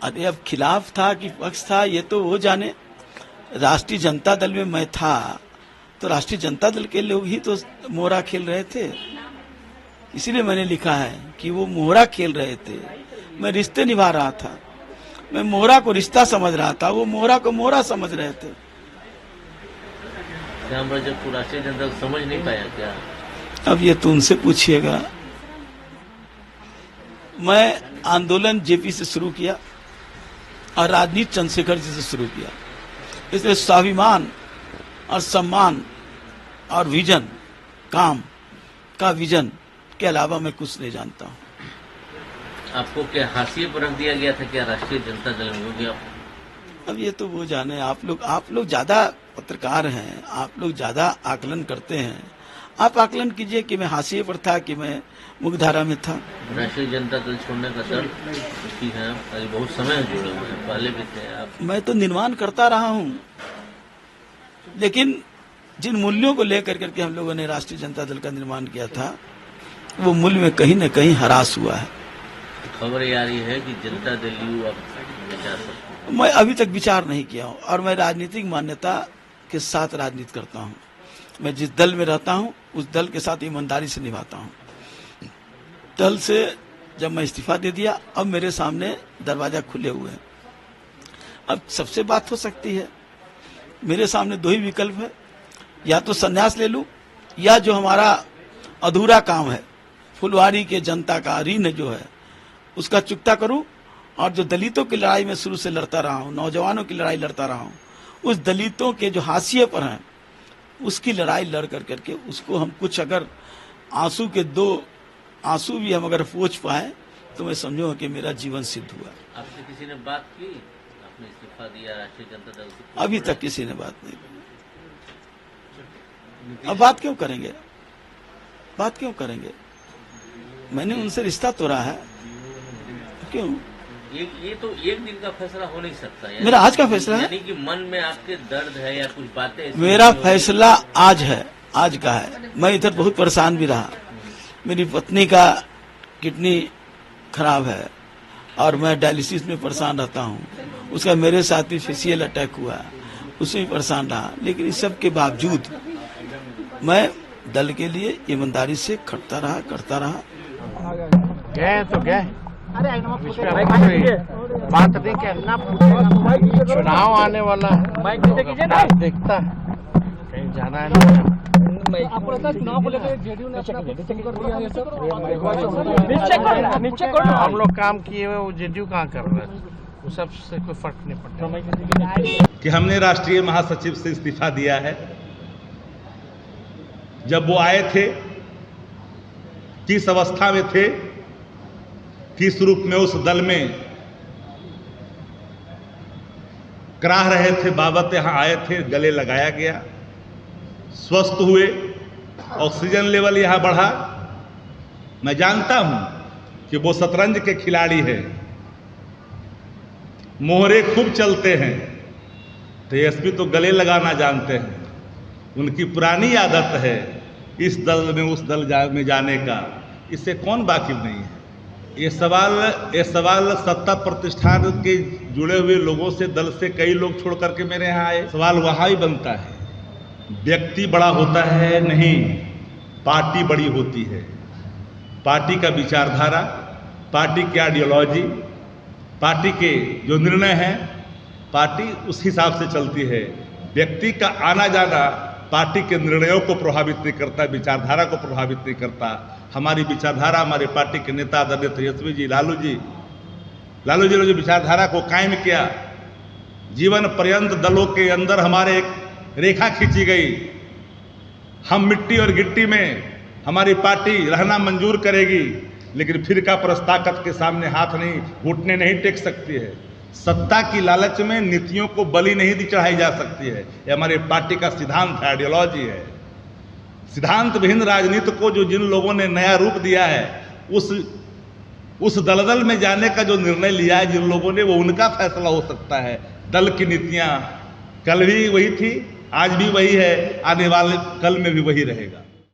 अरे अब खिलाफ था कि पक्ष था ये तो वो जाने। राष्ट्रीय जनता दल में मैं था तो राष्ट्रीय जनता दल के लोग ही तो मोहरा खेल रहे थे, इसीलिए मैंने लिखा है कि वो मोहरा खेल रहे थे, मैं रिश्ते निभा रहा था। मैं मोहरा को रिश्ता समझ रहा था, वो मोहरा को मोहरा समझ रहे थे। जब राष्ट्रीय जनता दल समझ नहीं पाया क्या? अब ये तो उनसे पूछिएगा। मैं आंदोलन जेपी से शुरू किया और राजनीति चंद्रशेखर जी से शुरू किया, इसलिए स्वाभिमान और सम्मान और विजन, काम का विजन के अलावा मैं कुछ नहीं जानता हूँ। आपको क्या हाशिए पर रख दिया गया था क्या राष्ट्रीय जनता दल में? हो गया अब ये तो वो जाने। आप लोग ज्यादा पत्रकार हैं, आप लोग ज्यादा आकलन करते हैं। आप आकलन कीजिए कि मैं हाशिए पर था कि मैं मुख्यधारा में था। राष्ट्रीय जनता दल छोड़ने का दल है, बहुत समय जुड़े हुए हैं, पहले भी थे आप। मैं तो निर्माण करता रहा हूँ, लेकिन जिन मूल्यों को लेकर करके हम लोगों ने राष्ट्रीय जनता दल का निर्माण किया था, वो मूल्य में कहीं न कहीं हरास हुआ है। खबर ये आ रही है कि जनता दल यू अब विचार, मैं अभी तक विचार नहीं किया हूँ और मैं राजनीतिक मान्यता के साथ राजनीति करता हूँ। मैं जिस दल में रहता हूँ उस दल के साथ ईमानदारी से निभाता हूँ। दल से जब मैं इस्तीफा दे दिया, अब मेरे सामने दरवाजा खुले हुए हैं। अब सबसे बात हो सकती है। मेरे सामने दो ही विकल्प है, या तो संन्यास ले लूं या जो हमारा अधूरा काम है, फुलवारी के जनता का ऋण जो है उसका चुकता करूं, और जो दलितों की लड़ाई में शुरू से लड़ता रहा हूं, नौजवानों की लड़ाई लड़ता रहा हूं, उस दलितों के जो हाशिए पर हैं उसकी लड़ाई लड़ करके उसको हम कुछ अगर आंसू के दो आंसू भी हम अगर पोंछ पाए तो मैं समझूंगा कि मेरा जीवन सिद्ध हुआ। आपसे किसी ने बात की? आपने इस्तीफा दिया राष्ट्रीय जनता दल से? अभी तक किसी ने बात नहीं की। अब बात क्यों करेंगे? बात क्यों करेंगे? मैंने उनसे रिश्ता तोड़ा है, क्यों? ये तो एक दिन का फैसला हो नहीं सकता। मेरा आज का फैसला है, यानी कि मन में आपके दर्द है या कुछ बातें? मेरा फैसला आज है, आज का है। मैं इधर बहुत परेशान भी रहा। मेरी पत्नी का किडनी खराब है और मैं डायलिसिस में परेशान रहता हूँ। उसका मेरे साथ भी फेशियल अटैक हुआ, उसमें भी परेशान रहा। लेकिन इस सब के बावजूद मैं दल के लिए ईमानदारी से खटता रहा, करता रहा। गए तो गए, बात नहीं कहना। चुनाव आने वाला है, देखता है कहीं जाना है। चुनाव को लेकर जेडीयू ने हम लोग काम किए हुए, वो जेडीयू कहाँ कर रहा है, वो सबसे कोई फर्क नहीं पड़ता। कि हमने राष्ट्रीय महासचिव से इस्तीफा दिया है। जब वो आए थे, किस अवस्था में थे, किस रूप में उस दल में कराह रहे थे, बाबत यहां आए थे, गले लगाया गया, स्वस्थ हुए, ऑक्सीजन लेवल यहां बढ़ा। मैं जानता हूं कि वो शतरंज के खिलाड़ी हैं, मोहरे खूब चलते हैं। तो एसपी तो गले लगाना जानते हैं, उनकी पुरानी आदत है इस दल में उस दल में जाने का। इससे कौन वाकिफ नहीं है? ये सवाल सत्ता प्रतिष्ठान के जुड़े हुए लोगों से, दल से कई लोग छोड़ करके मेरे यहाँ आए। सवाल वहाँ ही बनता है, व्यक्ति बड़ा होता है नहीं, पार्टी बड़ी होती है। पार्टी का विचारधारा, पार्टी की आइडियोलॉजी, पार्टी के जो निर्णय हैं, पार्टी उस हिसाब से चलती है। व्यक्ति का आना जाना पार्टी के निर्णयों को प्रभावित नहीं करता, विचारधारा को प्रभावित नहीं करता। हमारी विचारधारा, हमारे पार्टी के नेता आदरणीय तेजस्वी जी, लालू जी ने जो विचारधारा को कायम किया, जीवन पर्यंत दलों के अंदर हमारे एक रेखा खींची गई। हम मिट्टी और गिट्टी में हमारी पार्टी रहना मंजूर करेगी, लेकिन फिरका परस्त ताकत के सामने हाथ नहीं, घुटने नहीं टेक सकती है। सत्ता की लालच में नीतियों को बलि नहीं चढ़ाई जा सकती है। यह हमारे पार्टी का सिद्धांत है, आइडियोलॉजी है। सिद्धांत विहीन राजनीति को जो जिन लोगों ने नया रूप दिया है, उस दलदल में जाने का जो निर्णय लिया है जिन लोगों ने, वो उनका फैसला हो सकता है। दल की नीतियां कल भी वही थी, आज भी वही है, आने वाले कल में भी वही रहेगा।